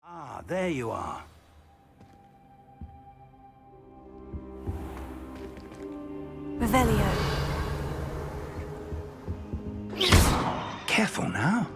Ah, there you are. Revelio. Careful now.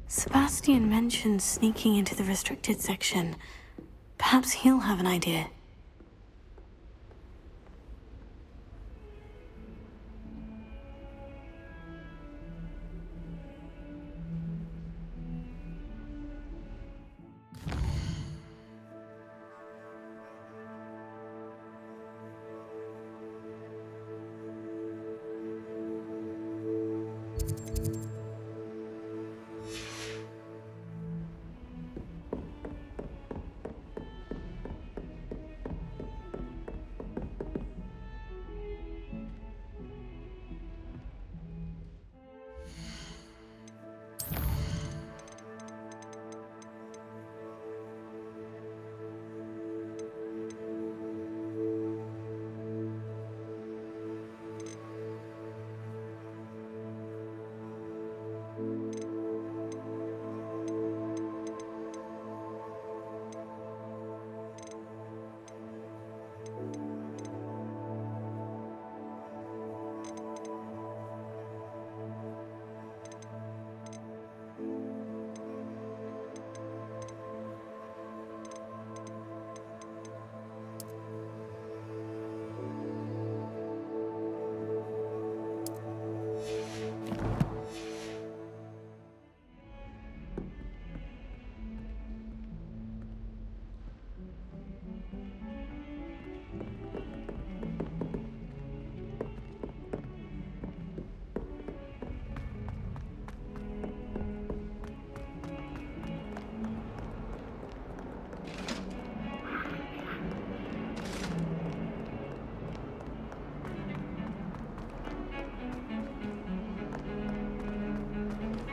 Sebastian mentioned sneaking into the restricted section. Perhaps he'll have an idea.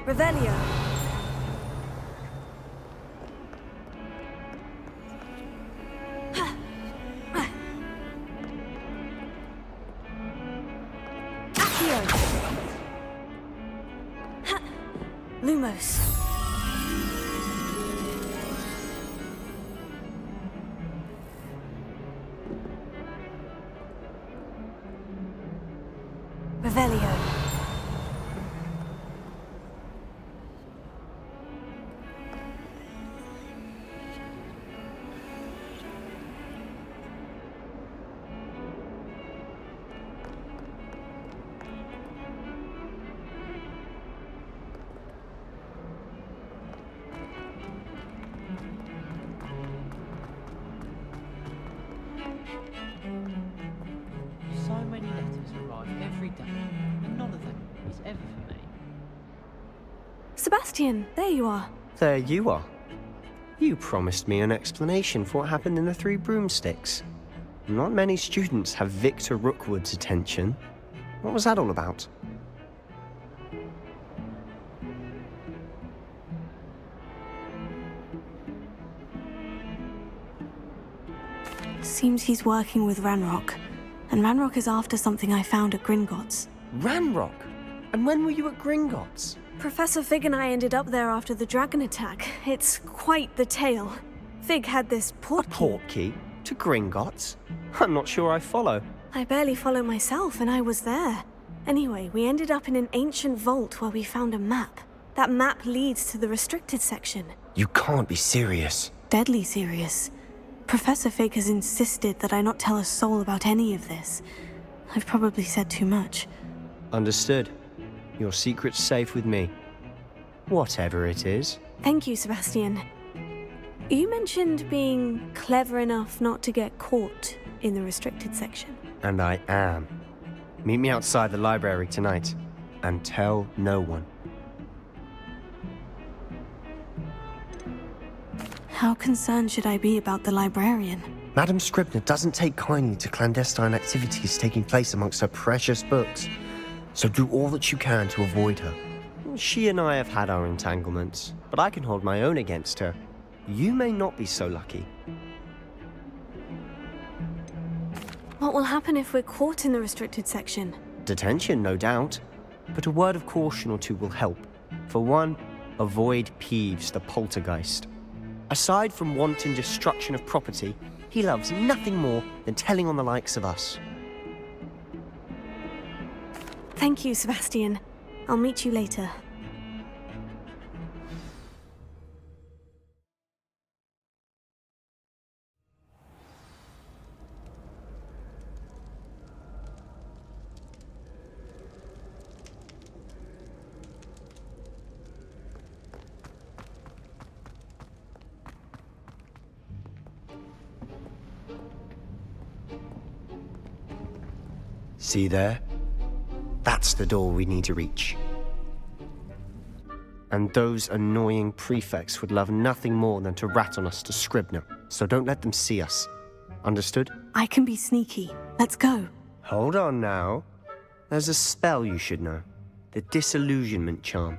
Revelio. Accio. Lumos. Revelio. So many letters arrive every day, and none of them is ever for me. Sebastian, there you are. There you are. You promised me an explanation for what happened in the Three Broomsticks. Not many students have Victor Rookwood's attention. What was that all about? Seems he's working with Ranrock. And Ranrock is after something I found at Gringotts. Ranrock? And when were you at Gringotts? Professor Fig and I ended up there after the dragon attack. It's quite the tale. Fig had this port A portkey? To Gringotts? I'm not sure I follow. I barely follow myself, and I was there. Anyway, we ended up in an ancient vault where we found a map. That map leads to the restricted section. You can't be serious. Deadly serious. Professor Fig has insisted that I not tell a soul about any of this. I've probably said too much. Understood. Your secret's safe with me. Whatever it is. Thank you, Sebastian. You mentioned being clever enough not to get caught in the restricted section. And I am. Meet me outside the library tonight. And tell no one. How concerned should I be about the librarian? Madam Scribner doesn't take kindly to clandestine activities taking place amongst her precious books. So do all that you can to avoid her. She and I have had our entanglements, but I can hold my own against her. You may not be so lucky. What will happen if we're caught in the restricted section? Detention, no doubt. But a word of caution or two will help. For one, avoid Peeves, the poltergeist. Aside from wanton destruction of property, he loves nothing more than telling on the likes of us. Thank you, Sebastian. I'll meet you later. See there? That's the door we need to reach. And those annoying prefects would love nothing more than to rat on us to Scribner, so don't let them see us. Understood? I can be sneaky. Let's go. Hold on now. There's a spell you should know. The Disillusionment Charm.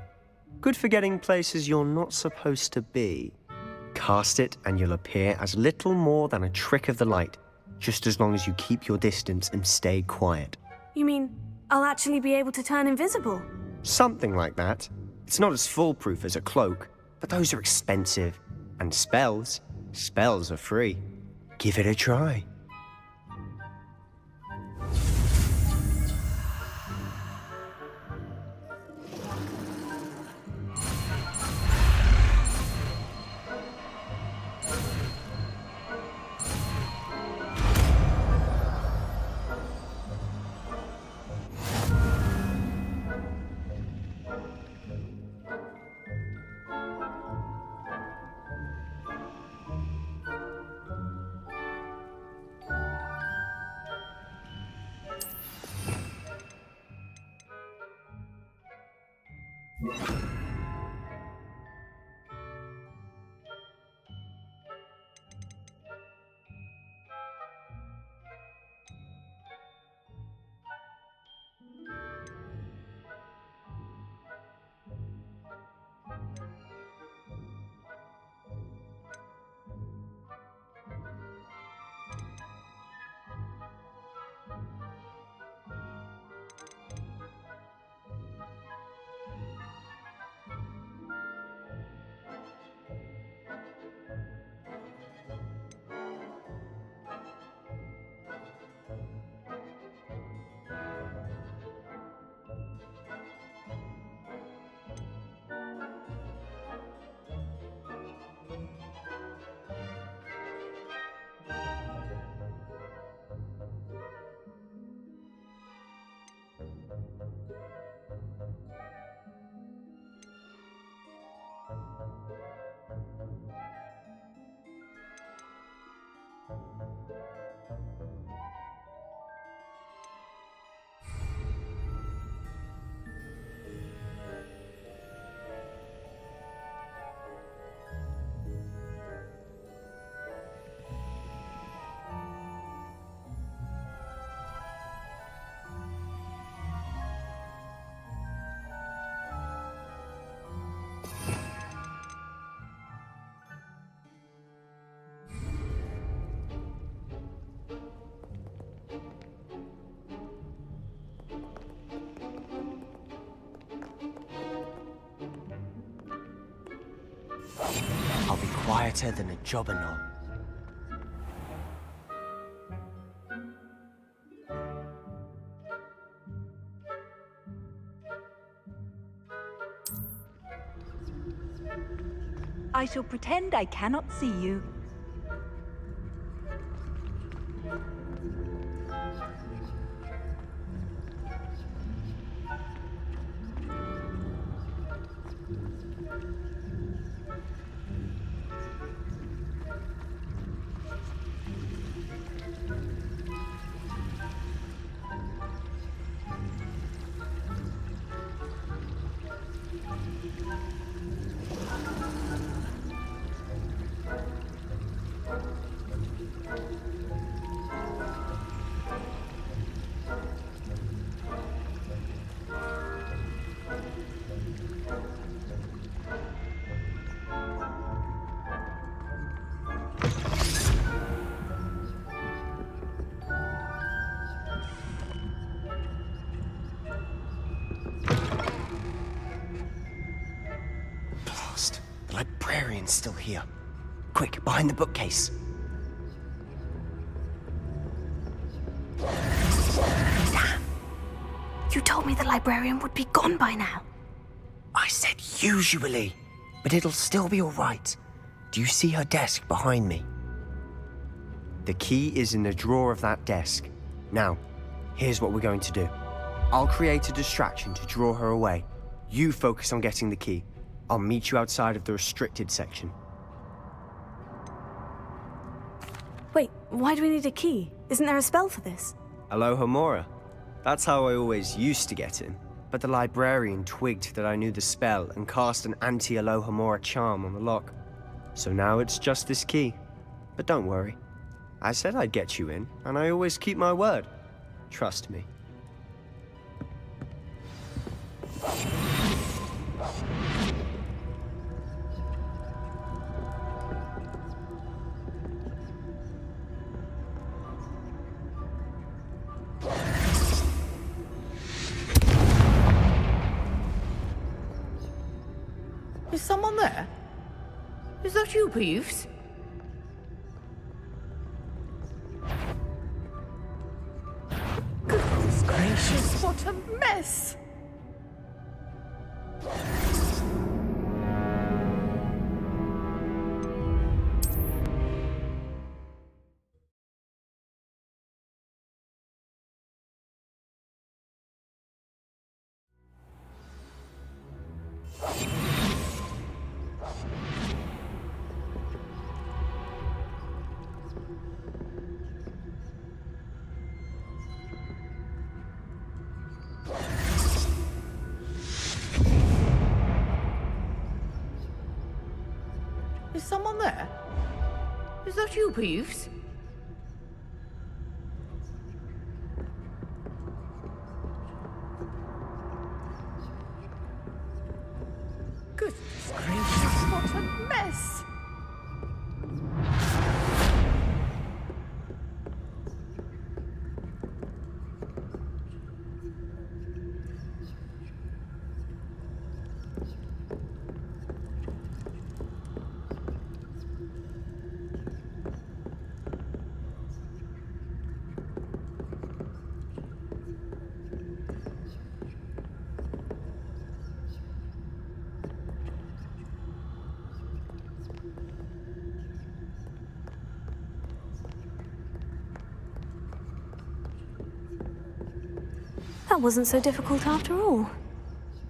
Good for getting places you're not supposed to be. Cast it and you'll appear as little more than a trick of the light, just as long as you keep your distance and stay quiet. You mean I'll actually be able to turn invisible? Something like that. It's not as foolproof as a cloak, but those are expensive. And spells are free. Give it a try. I'll be quieter than a jobberknoll. I shall pretend I cannot see you. It's still here. Quick, behind the bookcase. You told me the librarian would be gone by now. I said usually, but it'll still be all right. Do you see her desk behind me? The key is in the drawer of that desk. Now, here's what we're going to do. I'll create a distraction to draw her away. You focus on getting the key. I'll meet you outside of the restricted section. Wait, why do we need a key? Isn't there a spell for this? Alohomora. That's how I always used to get in. But the librarian twigged that I knew the spell and cast an anti-Alohomora charm on the lock. So now it's just this key. But don't worry. I said I'd get you in, and I always keep my word. Trust me. Is someone there? Is that you, Peeves? Goodness gracious, what a mess! Is someone there? Is that you, Peeves? Goodness gracious, what a mess! That wasn't so difficult after all.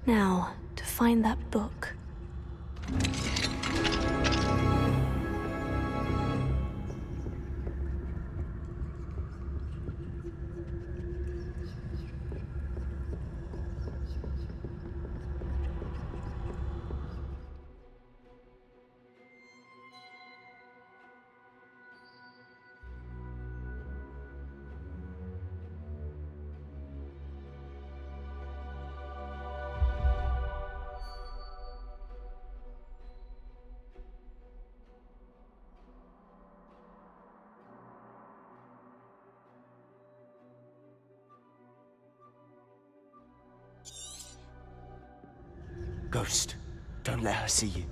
Now, to find that book. Ghost, don't let her see you.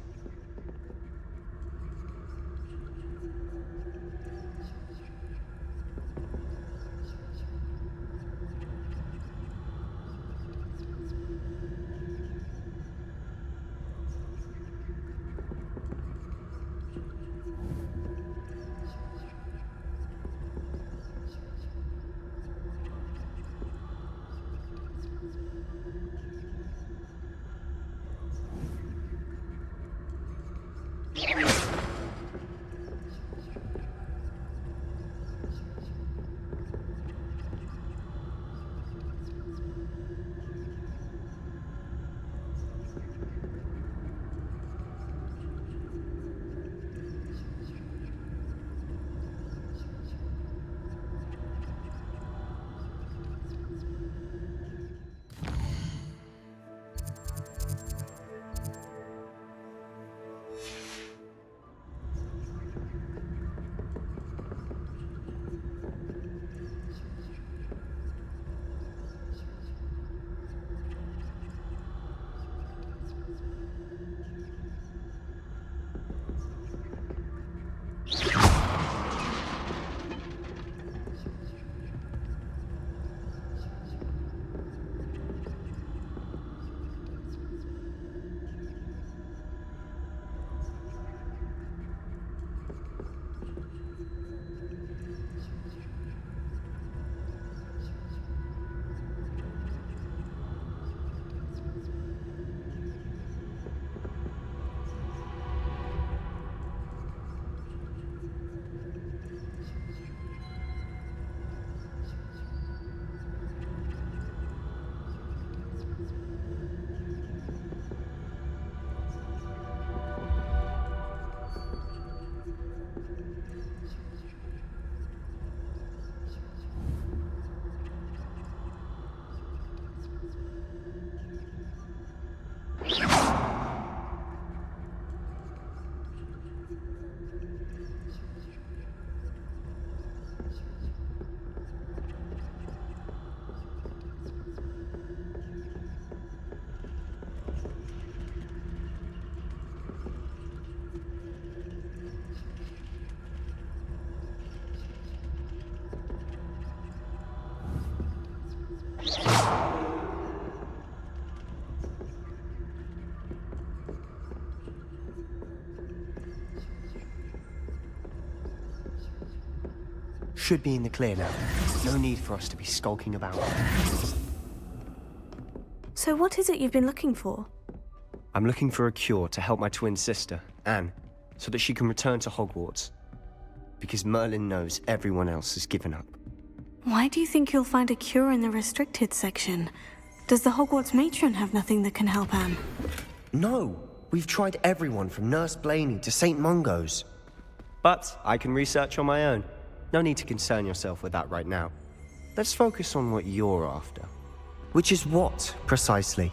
should be in the clear now. No need for us to be skulking about. So what is it you've been looking for? I'm looking for a cure to help my twin sister, Anne, so that she can return to Hogwarts. Because Merlin knows everyone else has given up. Why do you think you'll find a cure in the restricted section? Does the Hogwarts matron have nothing that can help Anne? No! We've tried everyone from Nurse Blaney to St. Mungo's. But I can research on my own. No need to concern yourself with that right now. Let's focus on what you're after. Which is what, precisely?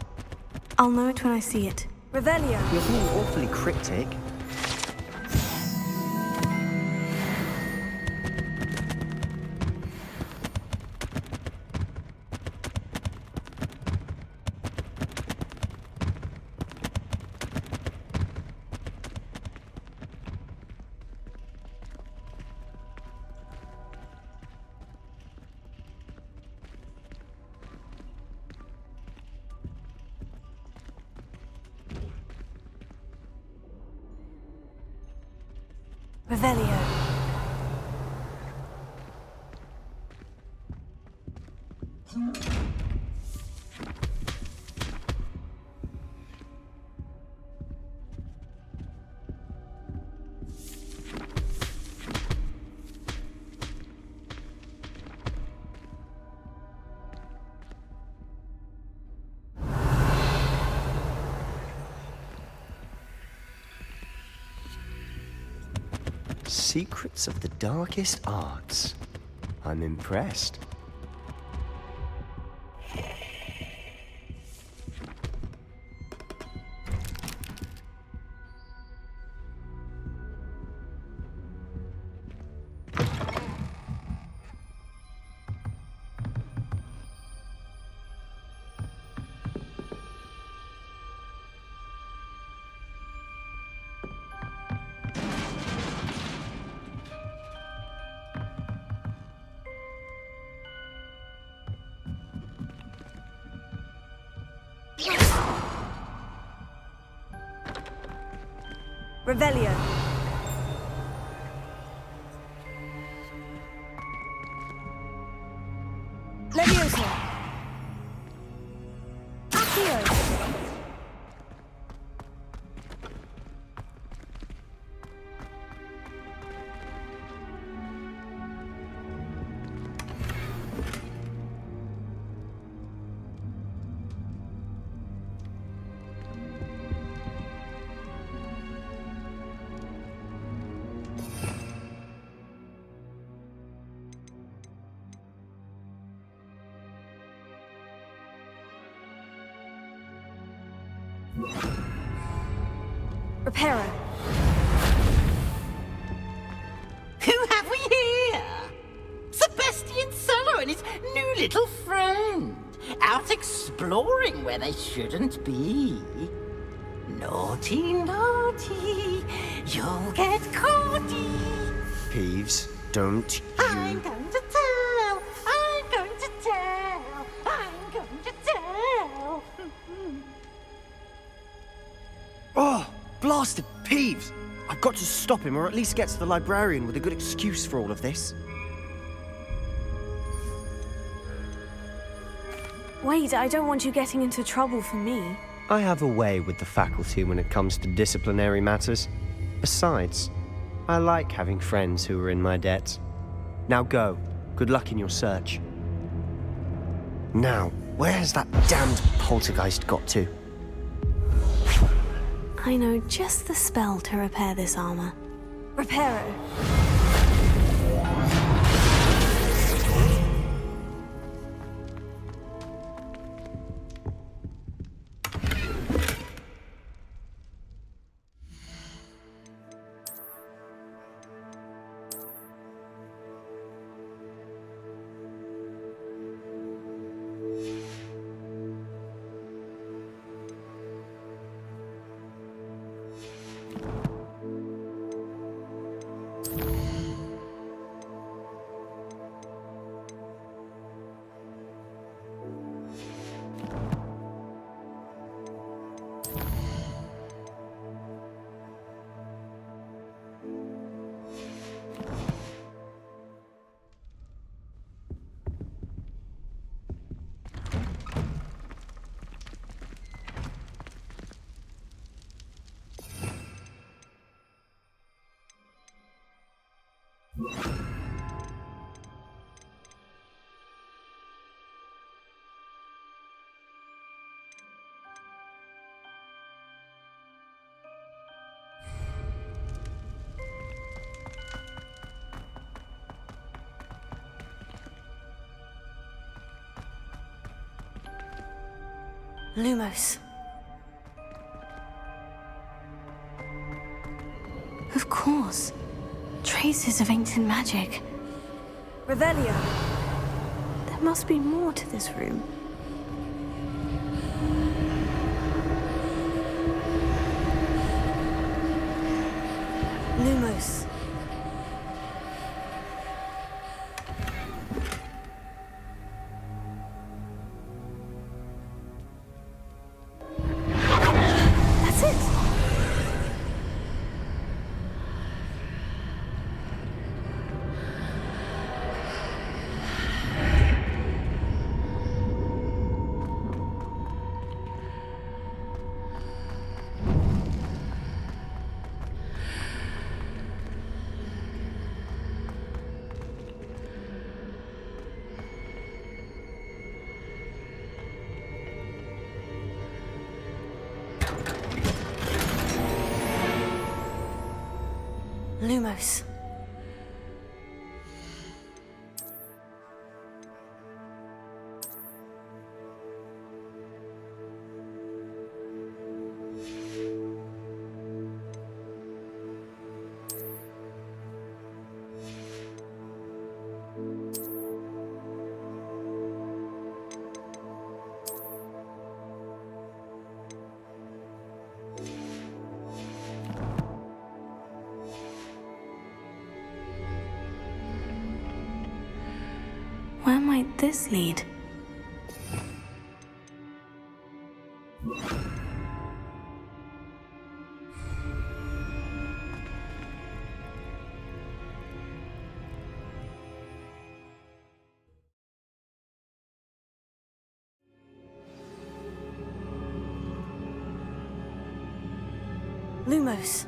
I'll know it when I see it. Revelio! You're being awfully cryptic. Revelio. Secrets of the darkest arts. I'm impressed. Revelio. Leviosa. Accio. Reparo. Who have we here? Sebastian Sallow and his new little friend, out exploring where they shouldn't be. Naughty, naughty, you'll get caughty. Peeves, don't I'm you... going to tell, I'm going to tell, I'm going to tell. Oh, blasted Peeves! I've got to stop him, or at least get to the librarian with a good excuse for all of this. Wait, I don't want you getting into trouble for me. I have a way with the faculty when it comes to disciplinary matters. Besides, I like having friends who are in my debt. Now go. Good luck in your search. Now, where has that damned poltergeist got to? I know just the spell to repair this armor. Reparo. Lumos. Of course. Traces of ancient magic. Revelio. There must be more to this room. Lumos. That's it! Lumos. Where might this lead? Lumos.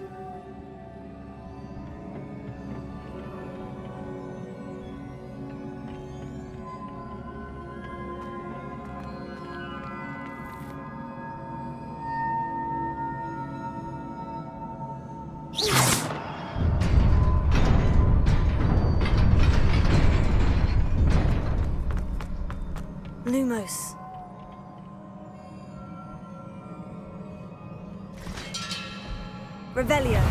Lumos. Revelio.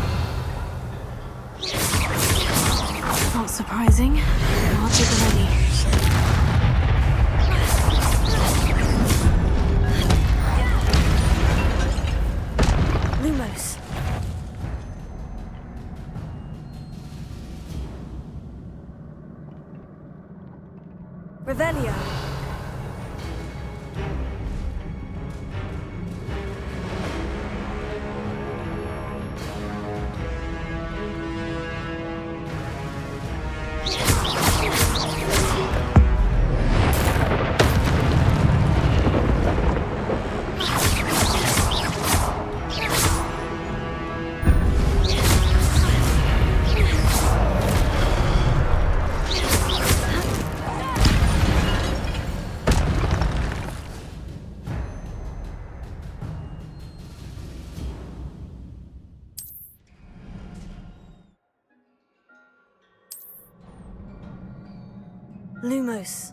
Not surprising. Not already. Lumos. Revelio. Lumos.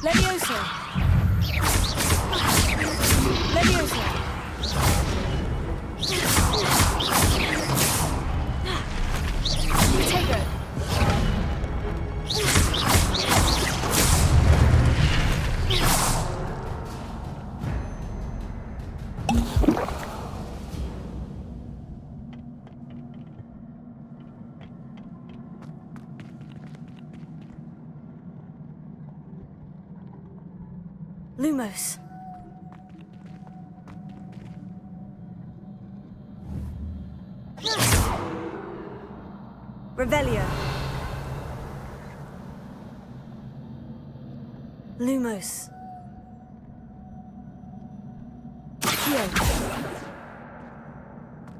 Levioso. Levioso. Take it. Lumos. Revelio. Lumos.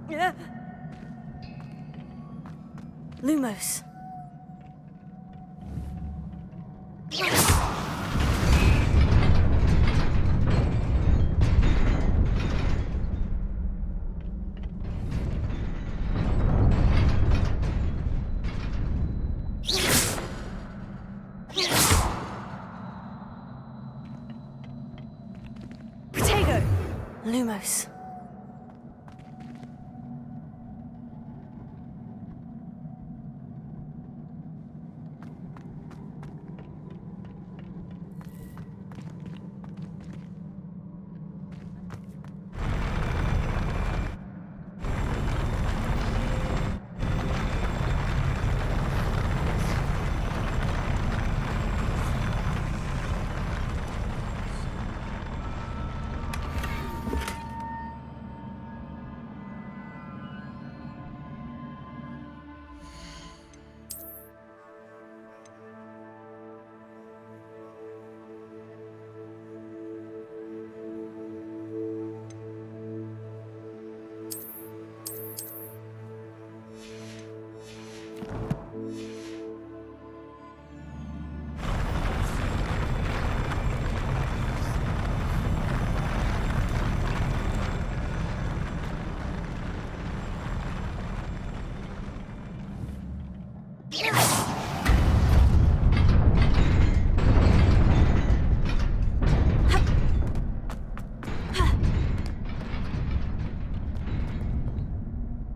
Here. Lumos. Protego. Lumos.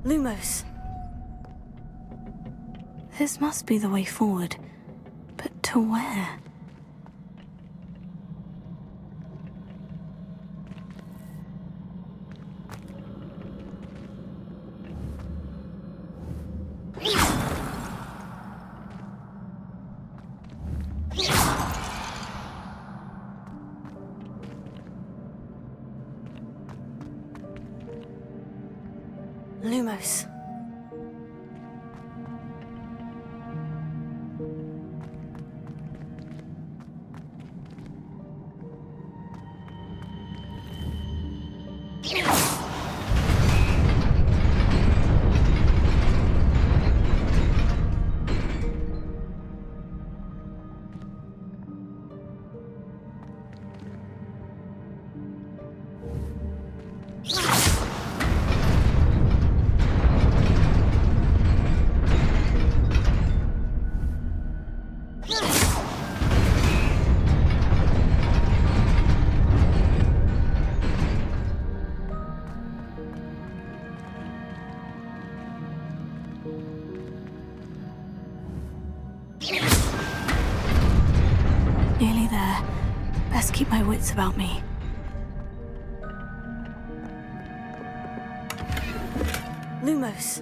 Lumos. This must be the way forward. But to where? Lumos. Nearly there. Best keep my wits about me. Lumos.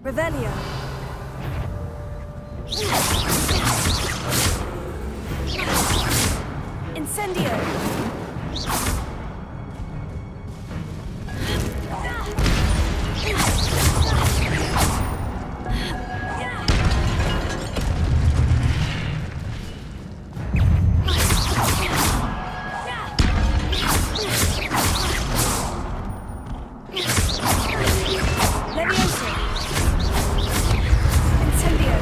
Revelio. Incendio. Levioso. Incendio.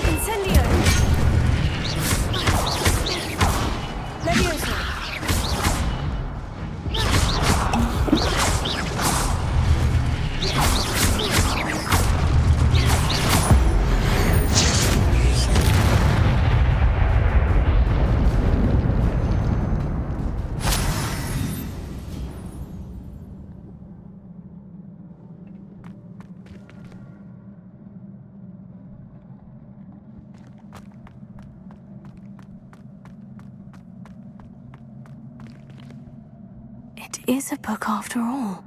Incendio. Levioso. It is a book after all.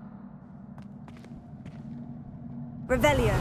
Revelio.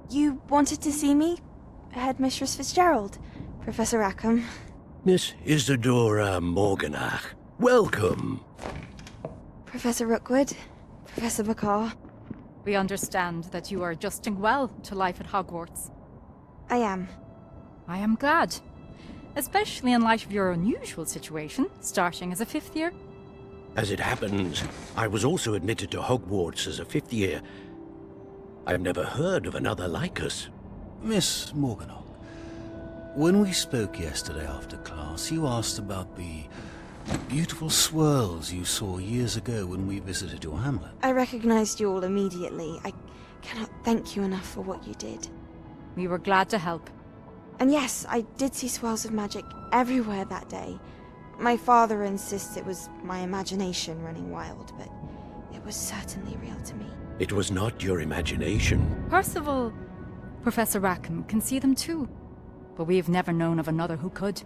You wanted to see me? Headmistress Fitzgerald? Professor Rackham? Miss Isadora Morganach, welcome. Professor Rookwood? Professor McCaw? We understand that you are adjusting well to life at Hogwarts. I am. I am glad. Especially in light of your unusual situation, starting as a fifth year. As it happens, I was also admitted to Hogwarts as a fifth year. I've never heard of another like us. Miss Morganach, when we spoke yesterday after class, you asked about the beautiful swirls you saw years ago when we visited your hamlet. I recognized you all immediately. I cannot thank you enough for what you did. We were glad to help. And yes, I did see swirls of magic everywhere that day. My father insists it was my imagination running wild, but it was certainly real to me. It was not your imagination. Percival, Professor Rackham can see them too. But we've never known of another who could.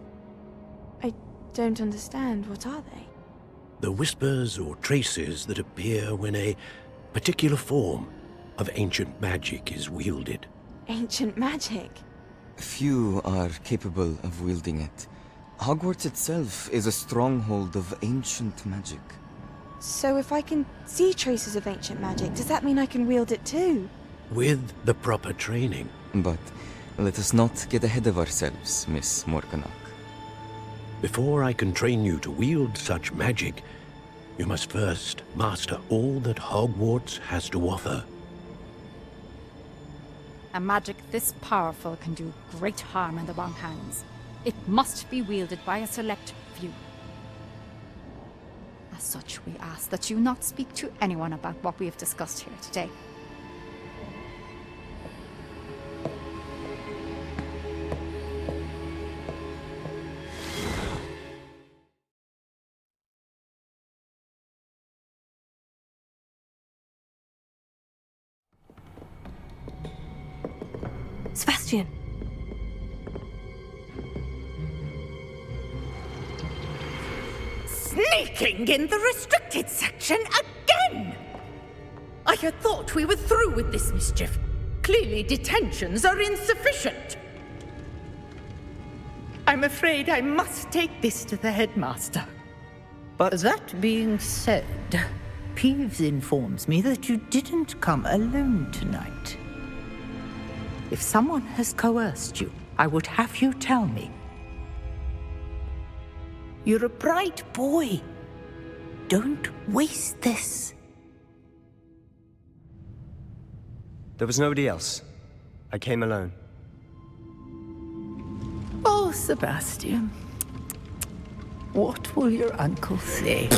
I don't understand. What are they? The whispers or traces that appear when a particular form of ancient magic is wielded. Ancient magic? Few are capable of wielding it. Hogwarts itself is a stronghold of ancient magic. So if I can see traces of ancient magic, does that mean I can wield it too? With the proper training. But let us not get ahead of ourselves, Miss Morganach. Before I can train you to wield such magic, you must first master all that Hogwarts has to offer. A magic this powerful can do great harm in the wrong hands. It must be wielded by a select few. As such, we ask that you not speak to anyone about what we have discussed here today. Sebastian! Sneaking in the restricted section again! I had thought we were through with this mischief. Clearly detentions are insufficient. I'm afraid I must take this to the headmaster. But That being said, Peeves informs me that you didn't come alone tonight. If someone has coerced you, I would have you tell me. You're a bright boy. Don't waste this. there was nobody else. I came alone. Oh, Sebastian. What will your uncle say?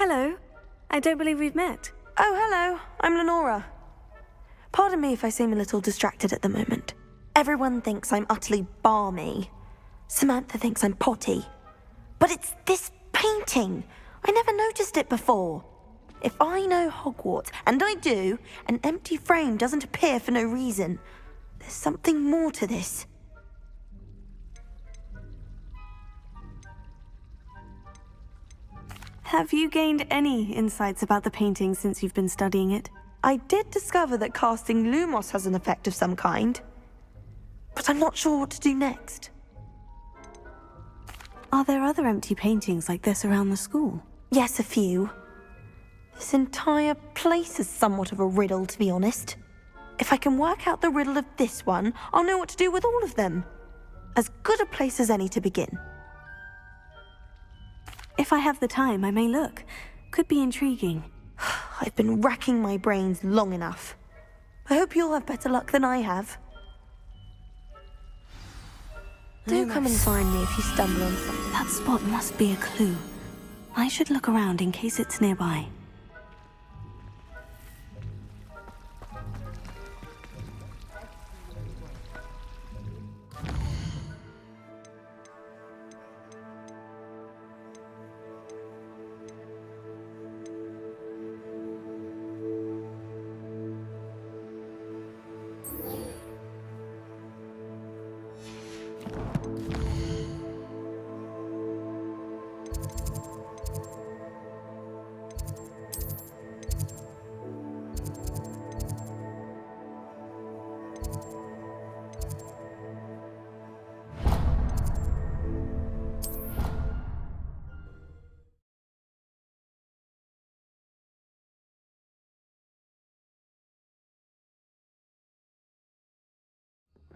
Hello. I don't believe we've met. Oh, hello. I'm Lenora. Pardon me if I seem a little distracted at the moment. Everyone thinks I'm utterly balmy. Samantha thinks I'm potty. But it's this painting. I never noticed it before. If I know Hogwarts, and I do, an empty frame doesn't appear for no reason. There's something more to this. Have you gained any insights about the painting since you've been studying it? I did discover that casting Lumos has an effect of some kind. But I'm not sure what to do next. Are there other empty paintings like this around the school? Yes, a few. This entire place is somewhat of a riddle, to be honest. If I can work out the riddle of this one, I'll know what to do with all of them. As good a place as any to begin. If I have the time, I may look. Could be intriguing. I've been racking my brains long enough. I hope you'll have better luck than I have. Do come and find me if you stumble on something. That spot must be a clue. I should look around in case it's nearby.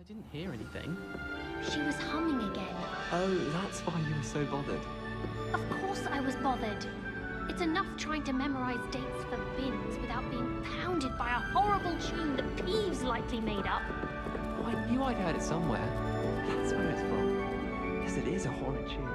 I didn't hear anything. She was humming again. Oh, that's why you were so bothered. Of course I was bothered. It's enough trying to memorize dates for bins without being pounded by a horrible tune that Peeves likely made up. Oh, I knew I'd heard it somewhere. That's where it's from. Yes, it is a horrid tune.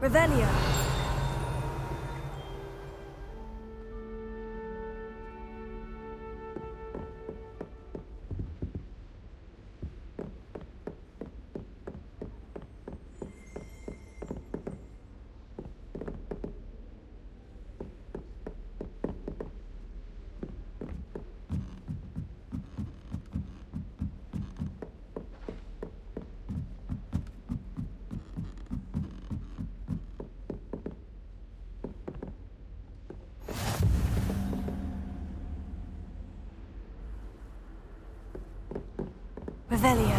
Revelio. Revelio.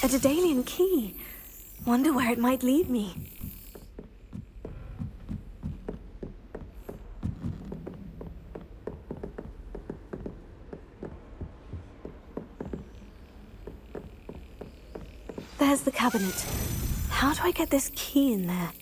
A Daedalian key. Wonder where it might lead me. There's the cabinet. How do I get this key in there?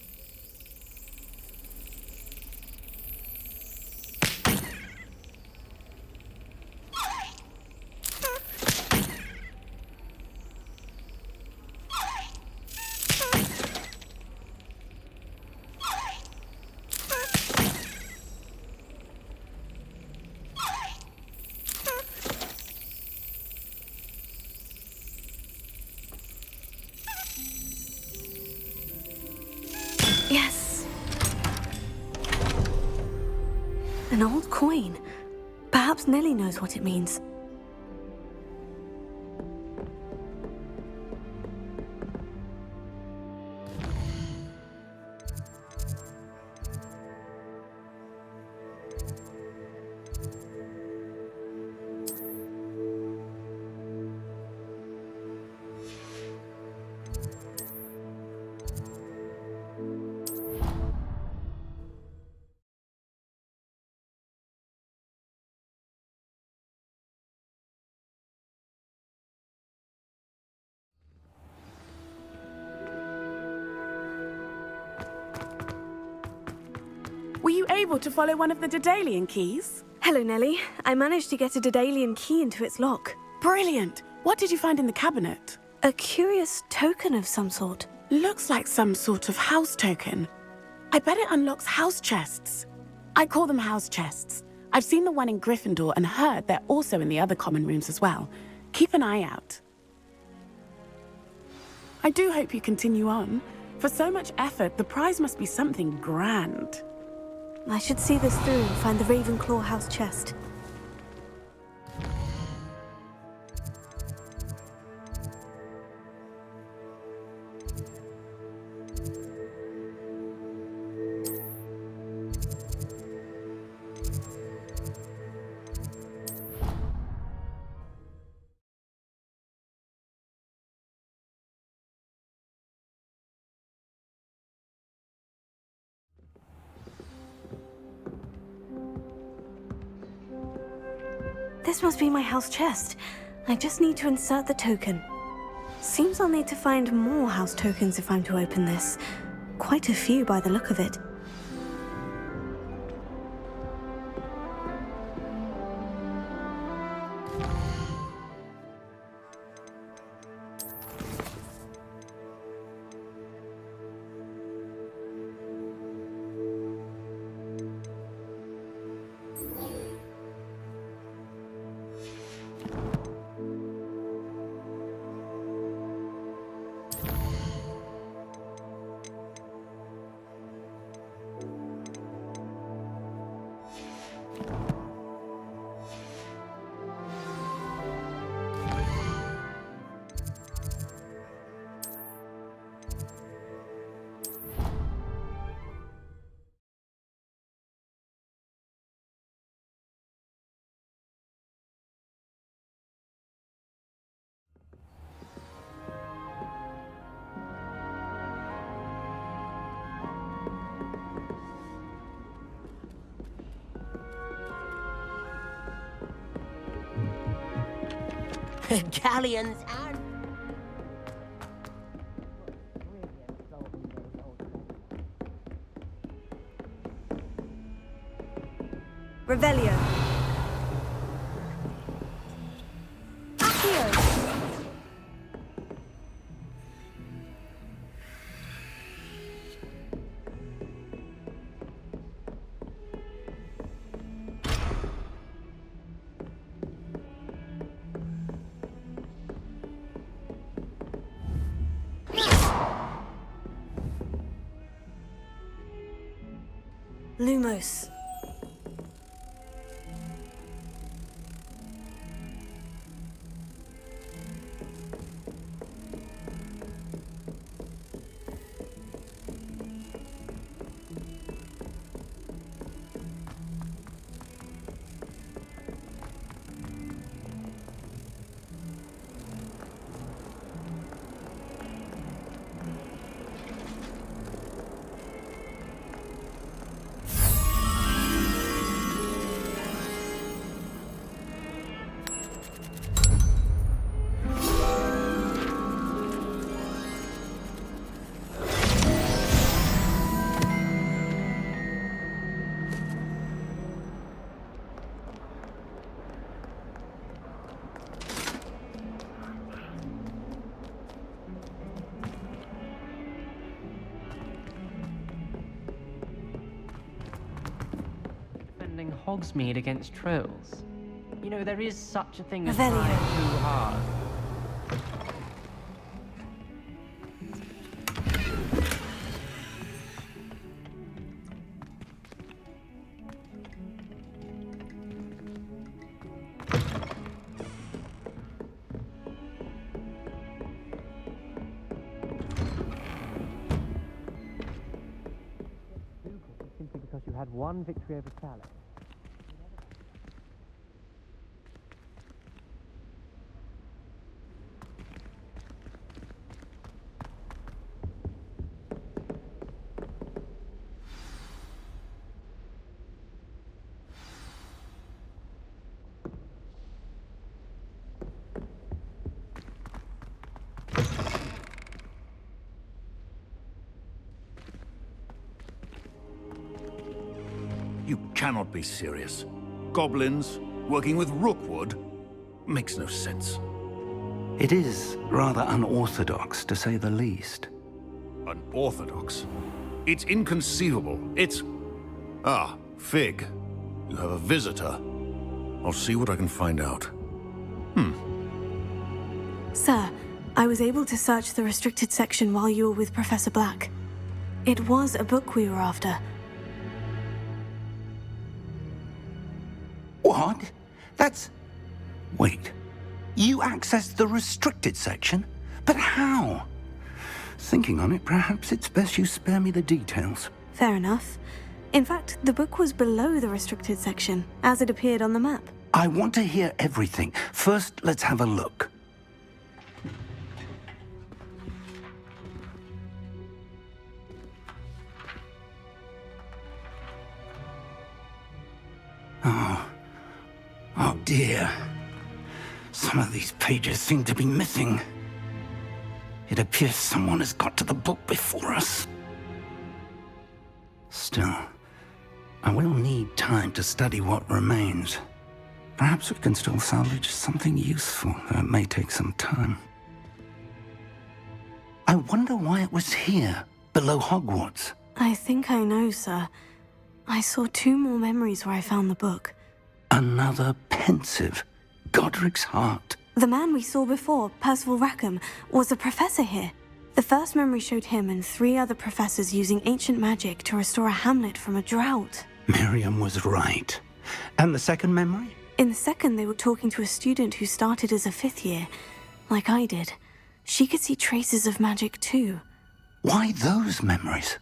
Yes. An old coin. Perhaps Nellie knows what it means. Were you able to follow one of the Daedalian keys? Hello, Nellie. I managed to get a Daedalian key into its lock. Brilliant! What did you find in the cabinet? A curious token of some sort. Looks like some sort of house token. I bet it unlocks house chests. I call them house chests. I've seen the one in Gryffindor and heard they're also in the other common rooms as well. Keep an eye out. I do hope you continue on. For so much effort, the prize must be something grand. I should see this through and find the Ravenclaw house chest. This must be my house chest. I just need to insert the token. Seems I'll need to find more house tokens if I'm to open this. Quite a few by the look of it. Galleons and... Revelio. Accio. Lumos. Defending Hogsmeade against trolls. You know, there is such a thing as Revelio. trying too hard. Simply because you had one victory over Calais. You cannot be serious. Goblins working with Rookwood makes no sense. It is rather unorthodox, to say the least. Unorthodox? It's inconceivable. It's... Ah, Fig. You have a visitor. I'll see what I can find out. Sir, I was able to search the restricted section while you were with Professor Black. It was a book we were after. What? That's... Wait. You accessed the restricted section? But how? Thinking on it, perhaps it's best you spare me the details. Fair enough. In fact, the book was below the restricted section, as it appeared on the map. I want to hear everything. First, let's have a look. Oh dear. Some of these pages seem to be missing. It appears someone has got to the book before us. Still, I will need time to study what remains. Perhaps we can still salvage something useful, though it may take some time. I wonder why it was here, below Hogwarts. I think I know, sir. I saw 2 more memories where I found the book. Another pensive. Godric's heart. The man we saw before, Percival Rackham, was a professor here. The first memory showed him and 3 other professors using ancient magic to restore a hamlet from a drought. Miriam was right. And the second memory? In the second, they were talking to a student who started as a 5th year, like I did. She could see traces of magic too. Why those memories?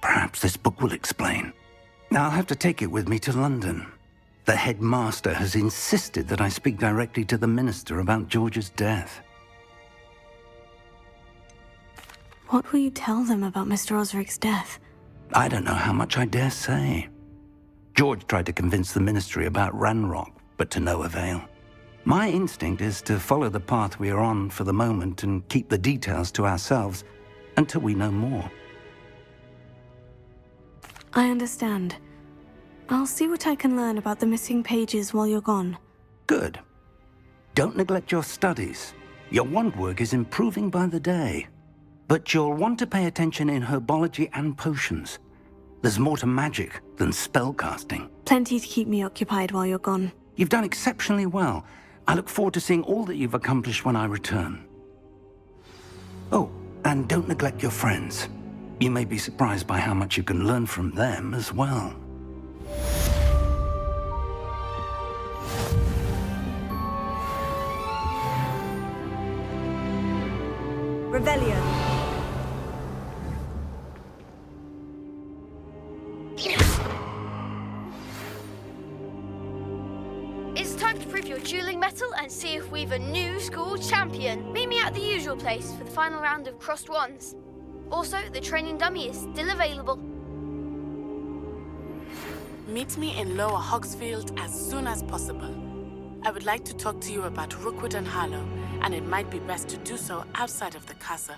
Perhaps this book will explain. I'll have to take it with me to London. The headmaster has insisted that I speak directly to the minister about George's death. What will you tell them about Mr. Osric's death? I don't know how much I dare say. George tried to convince the ministry about Ranrock, but to no avail. My instinct is to follow the path we are on for the moment and keep the details to ourselves until we know more. I understand. I'll see what I can learn about the missing pages while you're gone. Good. Don't neglect your studies. Your wand work is improving by the day. But you'll want to pay attention in herbology and potions. There's more to magic than spellcasting. Plenty to keep me occupied while you're gone. You've done exceptionally well. I look forward to seeing all that you've accomplished when I return. Oh, and don't neglect your friends. You may be surprised by how much you can learn from them as well. Revelio. It's time to prove your dueling mettle and see if we've a new school champion. Meet me at the usual place for the final round of crossed wands. Also, the training dummy is still available. Meet me in Lower Hogsfield as soon as possible. I would like to talk to you about Rookwood and Harlow, and it might be best to do so outside of the castle.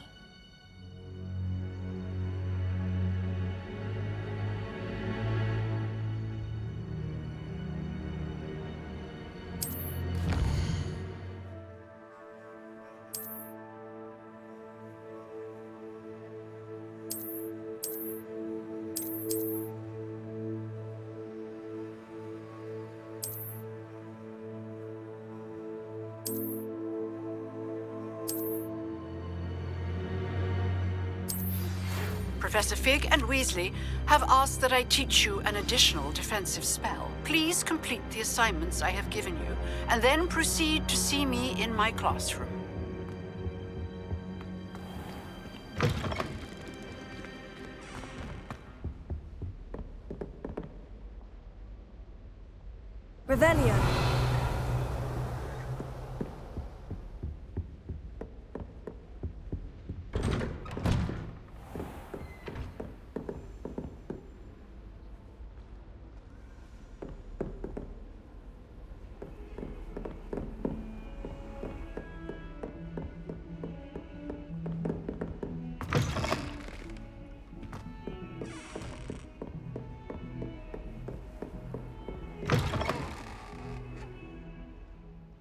Professor Fig and Weasley have asked that I teach you an additional defensive spell. Please complete the assignments I have given you, and then proceed to see me in my classroom. Revelio.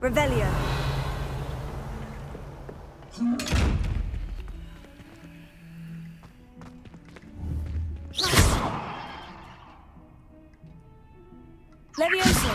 Revelio. Levioso.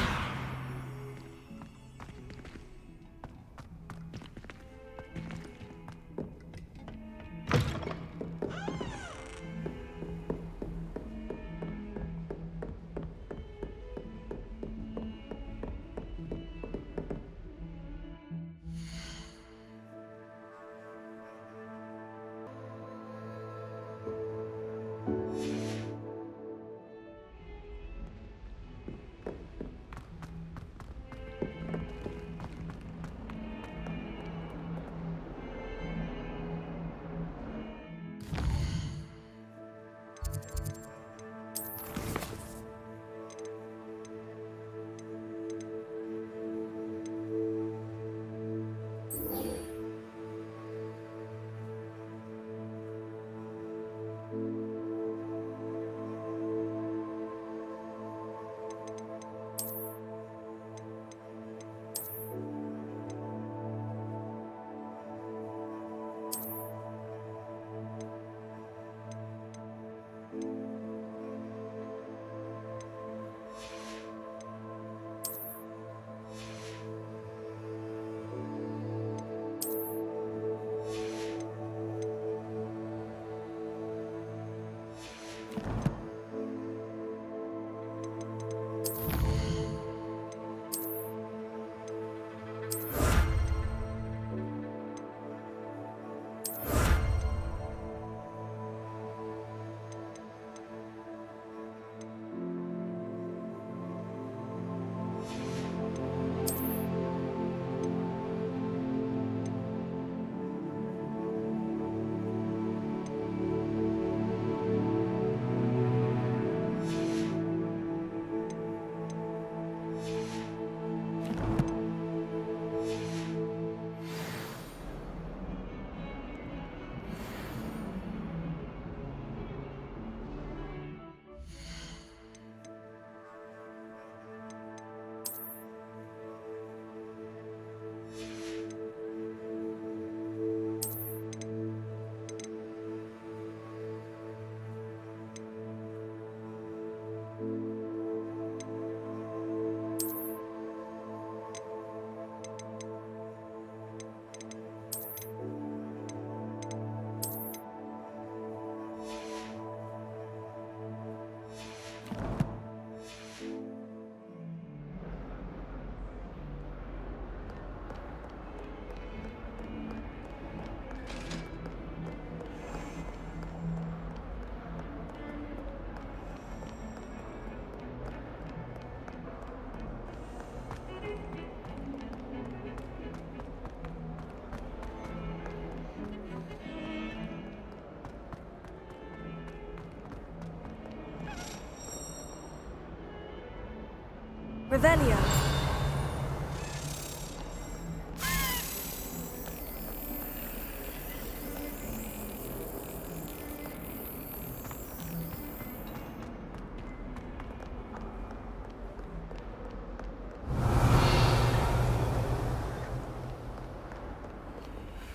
Revelio.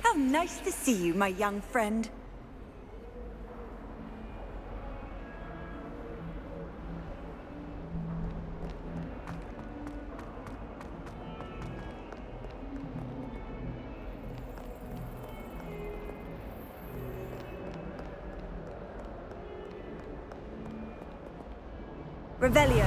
How nice to see you, my young friend. Revelio.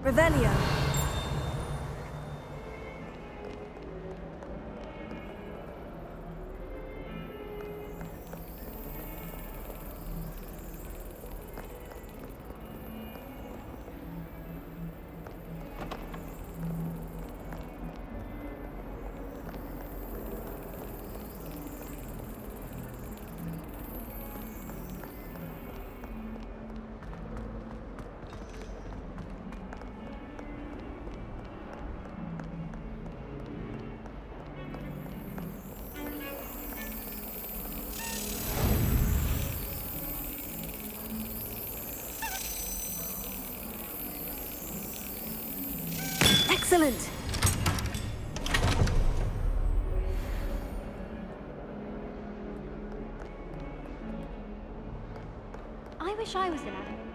Revelio. Excellent! I wish I was in Adam.